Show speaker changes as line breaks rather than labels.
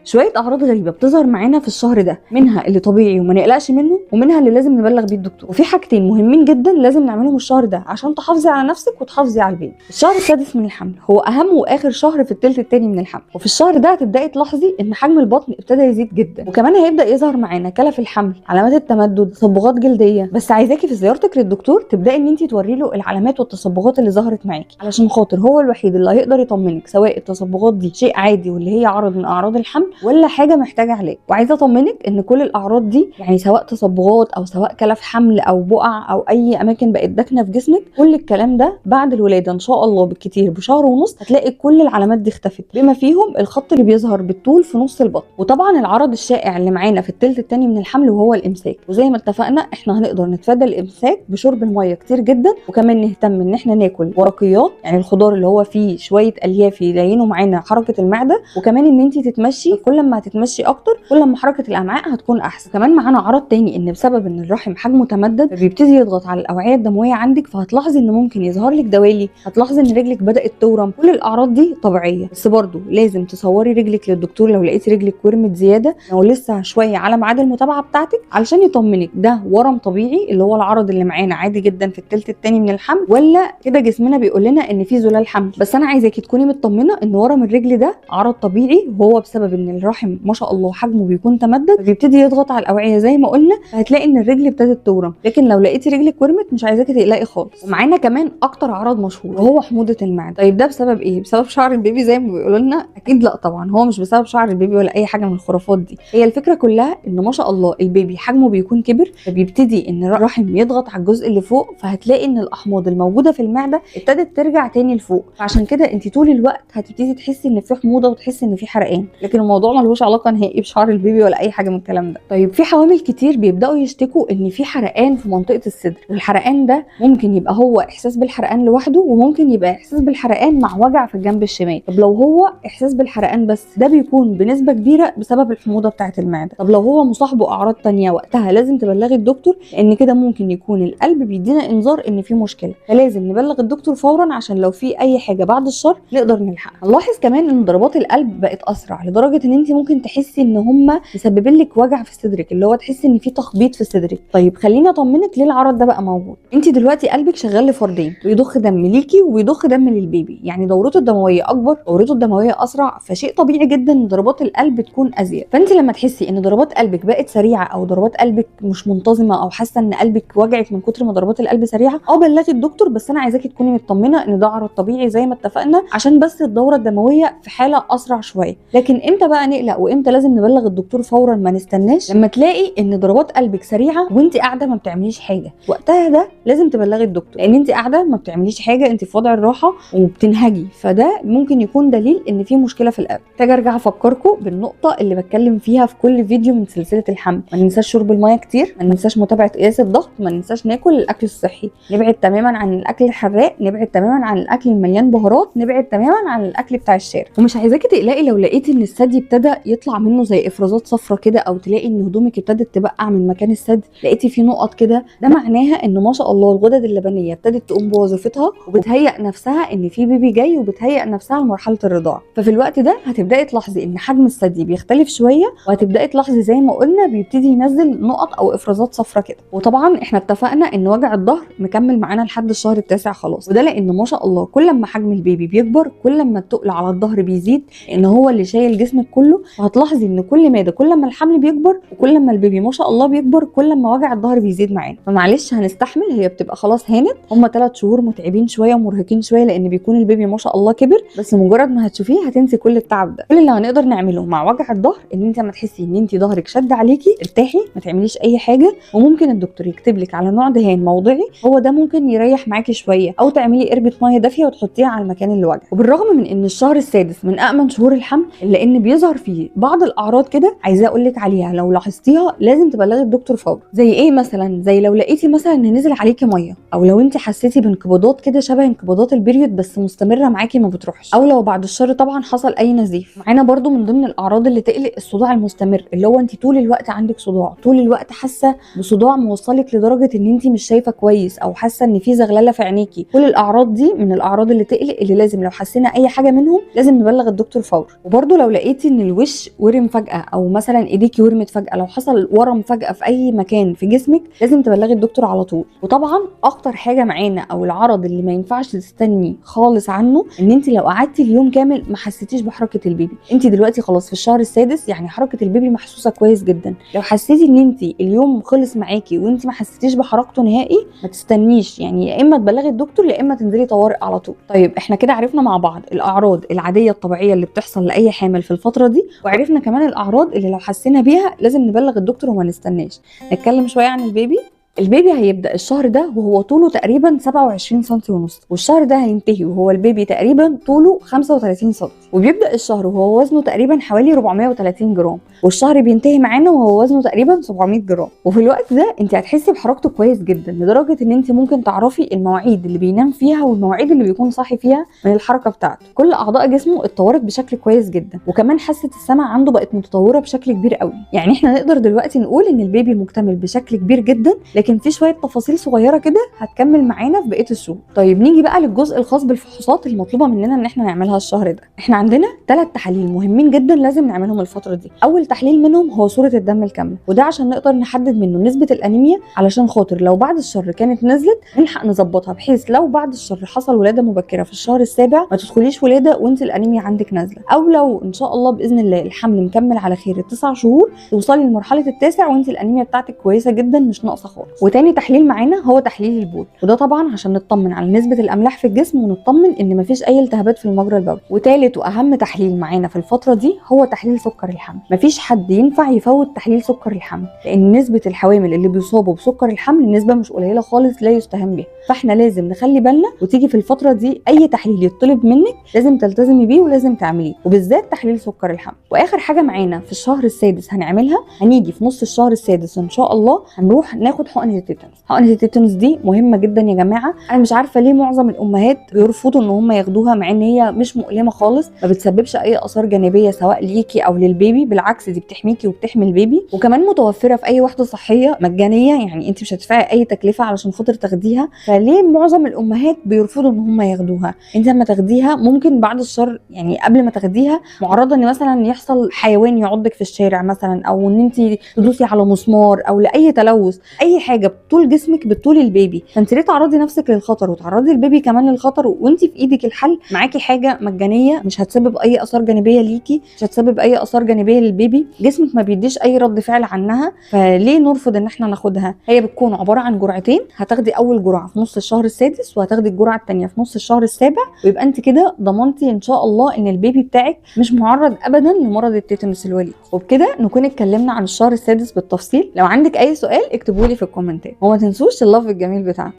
شويه اعراض غريبه بتظهر معانا في الشهر ده، منها اللي طبيعي وما نقلقش منه، ومنها اللي لازم نبلغ بيه الدكتور. وفي حاجتين مهمين جدا لازم نعملهم الشهر ده عشان تحافظي على نفسك وتحافظي على البيبي. الشهر السادس من الحمل هو اهم واخر شهر في الثلث الثاني من الحمل، وفي الشهر ده هتبداي تلاحظي ان حجم البطن ابتدى يزيد جدا، وكمان هيبدا يظهر معانا كلف الحمل، علامات التمدد، تصبغات جلديه. بس عايزاكي في زيارتك للدكتور تبداي ان انت توري له العلامات والتصبغات اللي ظهرت معاكي، علشان خاطر هو الوحيد اللي هيقدر يطمنك سواء التصبغات دي شيء عادي واللي هي عرض من اعراض الحمل ولا حاجه محتاجه علاج. وعايزه اطمنك ان كل الاعراض دي يعني سواء تصبغات او سواء كلف حمل او بقع او اي اماكن بقت داكنه في جسمك، كل الكلام ده بعد الولاده ان شاء الله بالكتير بشهر ونص هتلاقي كل العلامات دي اختفت، بما فيهم الخط اللي بيظهر بالطول في نص البطن. وطبعا العرض الشائع اللي معانا في الثلث الثاني من الحمل وهو الامساك، وزي ما اتفقنا احنا هنقدر نتفادى الامساك بشرب الميه كتير جدا، وكمان نهتم ان احنا ناكل ورقيات يعني الخضار اللي هو فيه شويه الياف يلينوا معانا حركه المعده، وكمان ان انت تتمشي، كل ما هتتمشي اكتر كل ما حركه الامعاء هتكون احسن. كمان معانا عرض تاني ان بسبب ان الرحم حجمه تمدد فبيبتدي يضغط على الاوعيه الدمويه عندك، فهتلاحظي ان ممكن يظهر لك دوالي، هتلاحظي ان رجلك بدات تورم. كل الاعراض دي طبيعيه، بس برضو لازم تصوري رجلك للدكتور لو لقيتي رجلك ورمت زياده او لسه شويه على ميعاد المتابعه بتاعتك، علشان يطمنك ده ورم طبيعي اللي هو العرض اللي معانا عادي جدا في الثلث الثاني من الحمل، ولا كده جسمنا بيقول لنا ان في زلال حمل. بس انا عايزاكي تكوني مطمنه ان ورم الرجل ده عرض طبيعي، وهو بسبب ان الرحم ما شاء الله حجمه بيكون تمدد فبيبتدي يضغط على الاوعيه زي ما قلنا، فهتلاقي ان الرجل ابتدت تورم. لكن لو لقيتي رجلك ورمت مش عايزاكي تقلقي خالص. ومعانا كمان اكتر عرض مشهور وهو حموضه المعده. طيب ده بسبب ايه؟ بسبب شعر البيبي زي ما بيقولوا لنا؟ اكيد لا طبعا، هو مش بسبب شعر البيبي ولا اي حاجه من الخرافات دي. هي الفكره كلها ان ما شاء الله البيبي حجمه بيكون كبر، فبيبتدي ان الرحم يضغط على الجزء اللي فوق، فهتلاقي ان الاحماض الموجوده في المعده ابتدت ترجع تاني لفوق، فعشان كده انت طول الوقت هتبتدي تحسي ان في حموضه وتحسي ان في حرقان، لكن الموضوع ملوش علاقه نهائي بشعر البيبي ولا اي حاجه من الكلام ده. طيب في حوامل كتير بيبداوا يشتكوا ان في حرقان في منطقه الصدر، والحرقان ده ممكن يبقى هو احساس بالحرقان لوحده، وممكن يبقى احساس بالحرقان مع وجع في الجنب الشمال. طب لو هو احساس بالحرقان بس، ده بيكون بنسبه كبيره بسبب الحموضه بتاعه المعده. طب لو هو مصاحبه اعراض تانية، وقتها لازم تبلغي الدكتور، لان كده ممكن يكون القلب بيدينا انذار ان في مشكله، فلازم نبلغ الدكتور فورا عشان لو في اي حاجه بعد الشر نقدر نلحقها. نلاحظ كمان ان ضربات القلب بقت اسرع، لدرجه ان انت ممكن تحسي ان هم مسببين لك وجع في صدرك، اللي هو تحسي ان في تخبيط في صدرك. طيب خليني اطمنك ليه العرض ده بقى موجود. انت دلوقتي قلبك شغال لفردين، بيضخ دم ليكي وبيضخ دم للبيبي، يعني دورته الدمويه اكبر، دورته الدمويه اسرع، فشيء طبيعي جدا ان ضربات القلب تكون ازيد. فانت لما تحسي ان ضربات قلبك بقت سريعه او ضربات قلبك مش منتظمه او حاسه ان قلبك وجعك من كتر ما ضربات القلب سريعه، بلغي الدكتور. بس انا عايزاكي تكوني مطمنه ان ده عرض طبيعي زي ما اتفقنا، عشان بس الدوره الدمويه في حاله اسرع شويه. لكن امتى بقى نقلق وامتى لازم نبلغ الدكتور فورا؟ ما نستناش لما تلاقي ان ضربات قلبك سريعه وانت قاعده ما بتعمليش حاجه، وقتها ده لازم تبلغي الدكتور، لان انت قاعده ما بتعمليش حاجه، انت في وضع الراحه وبتنهجي، فده ممكن يكون دليل ان في مشكله في القلب. محتاجه ارجع افكركم بالنقطه اللي بتكلم فيها في كل فيديو من سلسله الحمل، ما ننساش شرب الميه كتير، ما ننساش متابعه قياس الضغط، ما ننساش ناكل الاكل الصحي، نبعد تماما عن الاكل الحراق، نبعد تماما عن الاكل المليان بهارات، نبعد تماما عن الاكل بتاع الشارع. ومش عايزاكي تقلقي لو لقيتي ان الثدي ابتدى يطلع منه زي افرازات صفرة كده، او تلاقي ان هدومك ابتدت تبقع من مكان الثدي، لقيتي فيه نقط كده، ده معناها ان ما شاء الله الغدد اللبنيه ابتدت تقوم بوظيفتها وبتهيئ نفسها ان في بيبي جاي، وبتهيئ نفسها لمرحله الرضاعه. ففي الوقت ده هتبداي تلاحظي ان حجم الثدي بيختلف شويه، وهتبداي تلاحظي زي ما قلنا بيبتدي ينزل نقط او افرازات صفرة كده. وطبعا احنا اتفقنا ان وجع الظهر مكمل معانا لحد الشهر التاسع خلاص، وده لان ما شاء الله كل ما حجم البيبي بيكبر كل ما التقل على الظهر بيزيد، لان هو اللي شايل جسمك كله. وهتلاحظي ان كل ماده كل ما الحمل بيكبر وكل ما البيبي ما شاء الله بيكبر كل ما وجع الظهر بيزيد معانا. فمعلش هنستحمل، هي بتبقى خلاص هانت، هم 3 شهور متعبين شويه ومرهقين شويه لان بيكون البيبي ما شاء الله كبر، بس مجرد ما هتشوفيه هتنسي كل التعب ده. كل اللي هنقدر نعمله مع وجع الظهر ان انت لما تحسي ان انت ظهرك شد عليكي ارتاحي، ما تعمليش اي حاجه، وممكن الدكتور يكتب لك على نوع دهان موضعي، هو ده ممكن يريح معاكي شويه، او تعملي قربه ميه دافيه وتحطيها على المكان اللي وجع. وبالرغم من ان الشهر السادس من امن شهور الحمل، الا ان بيظهر فيه بعض الاعراض كده عايزه اقول لك عليها، لو لاحظتيها لازم تبلغي الدكتور فورا. زي ايه مثلا؟ زي لو لقيتي مثلا ان نزل عليكي ميه، او لو انت حسيتي بانقباضات كده شبه انقباضات البريود بس مستمره معاكي ما بتروحش، او لو بعد الشر طبعا حصل اي نزيف. معانا برده من ضمن الاعراض اللي تقلق الصداع المستمر، اللي هو انت طول الوقت عندك صداع، طول الوقت حاسه بصداع موصلك لدرجه ان انت مش شايفه كويس، او حاسه ان في زغلله في عينيكي. كل الاعراض دي من الاعراض اللي تقلق، اللي لازم لو حسينا اي حاجه منهم لازم نبلغ الدكتور فورا. وبرده لو لقيتي ان الوش ورم فجاه او مثلا ايديكي ورمت فجاه، لو حصل ورم فجاه في اي مكان في جسمك لازم تبلغي الدكتور على طول. وطبعا اخطر حاجه معانا او العرض اللي ما ينفعش تستني خالص عنه ان انت لو قعدتي اليوم كامل ما حسيتيش بحركه البيبي. انت دلوقتي خلاص في الشهر السادس، يعني حركه البيبي محسوسه كويس جدا. لو حسيتي ان انت اليوم خلص معاكي وانت ما حسيتيش بحركته نهائي ما تستنيش، يعني يا اما تبلغي الدكتور يا اما تنزلي طوارئ على طول. طيب احنا كده عرفنا مع بعض الاعراض العاديه الطبيعيه اللي بتحصل لاي حامل في الفتره دي، وعرفنا كمان الاعراض اللي لو حسينا بيها لازم نبلغ الدكتور وما نستناش. نتكلم شويه عن البيبي. البيبي هيبدا الشهر ده وهو طوله تقريبا 27 سم ونص، والشهر ده هينتهي وهو البيبي تقريبا طوله 35 سم، وبيبدا الشهر وهو وزنه تقريبا حوالي 430 جرام، والشهر بينتهي معانا وهو وزنه تقريبا 700 جرام. وفي الوقت ده انت هتحسي بحركته كويس جدا لدرجه ان انت ممكن تعرفي المواعيد اللي بينام فيها والمواعيد اللي بيكون صاحي فيها من الحركه بتاعته. كل اعضاء جسمه اتطورت بشكل كويس جدا، وكمان حاسه السمع عنده بقت متطوره بشكل كبير قوي. يعني احنا نقدر دلوقتي نقول ان البيبي مكتمل بشكل كبير جدا، لكن في شويه تفاصيل صغيره كده هتكمل معانا في بقيه الشهور. طيب نيجي بقى للجزء الخاص بالفحوصات المطلوبه مننا ان احنا نعملها الشهر ده. احنا عندنا 3 تحاليل مهمين جدا لازم نعملهم الفتره دي. اول تحليل منهم هو صوره الدم الكامله، وده عشان نقدر نحدد منه نسبه الانيميا، علشان خاطر لو بعد الشهر كانت نزلت نلحق نظبطها، بحيث لو بعد الشهر حصل ولاده مبكره في الشهر السابع ما تدخليش ولاده وانت الانيميا عندك نازله، او لو ان شاء الله باذن الله الحمل مكمل على خير ال9 شهور توصلي لمرحله التاسع وانت الانيميا بتاعتك كويسه جدا مش ناقصه خالص. وتاني تحليل معانا هو تحليل البول، وده طبعا عشان نطمن على نسبه الاملاح في الجسم ونطمن ان مفيش اي التهابات في المجرى البولي. وتالت واهم تحليل معانا في الفتره دي هو تحليل سكر الحمل. مفيش حد ينفع يفوت تحليل سكر الحمل، لان نسبه الحوامل اللي بيصابوا بسكر الحمل نسبه مش قليله خالص لا يستهان بها، فاحنا لازم نخلي بالنا وتيجي في الفتره دي اي تحليل يطلب منك لازم تلتزمي بيه ولازم تعمليه، وبالذات تحليل سكر الحمل. واخر حاجه معانا في الشهر السادس هنعملها، هنيجي في نص الشهر السادس ان شاء الله هنروح ناخد حقنه التيتانوس. حقنه التيتانوس دي مهمه جدا يا جماعه. انا مش عارفه ليه معظم الامهات بيرفضوا ان هم ياخدوها، مع ان هي مش مؤلمه خالص، ما بتسببش اي اثار جانبيه سواء ليكي او للبيبي، بالعكس دي بتحميكي وبتحمي البيبي، وكمان متوفره في اي وحده صحيه مجانيه، يعني انت مش هتدفعي اي تكلفه علشان خاطر تاخديها. فليه معظم الامهات بيرفضوا ان هم ياخدوها؟ انت لما تاخديها ممكن بعد الشر، يعني قبل ما تاخديها معرضه ان مثلا يحصل حيوان يعضك في الشارع مثلا، او ان انت تدوسي على مسمار، او لاي تلوث، اي حاجه بطول جسمك بطول البيبي، فانت ليه تعرضي نفسك للخطر وتعرضي البيبي كمان للخطر وانت في ايدك الحل؟ معاكي حاجه مجانيه مش هتسبب اي اثار جانبيه ليكي، مش هتسبب اي اثار جانبيه للبيبي، جسمك ما بيديش اي رد فعل عنها، فليه نرفض ان احنا ناخدها؟ هي بتكون عباره عن جرعتين، هتاخدي اول جرعه في نص الشهر السادس وهتاخدي الجرعه الثانيه في نص الشهر السابع، ويبقى انت كده ضمنتي ان شاء الله ان البيبي بتاعك مش معرض ابدا لمرض التيتانوس الوليد. وبكده نكون اتكلمنا عن الشهر السادس بالتفصيل. لو عندك اي سؤال اكتبوا لي في الكومنتات، وما تنسوش اللاف الجميل بتاعنا.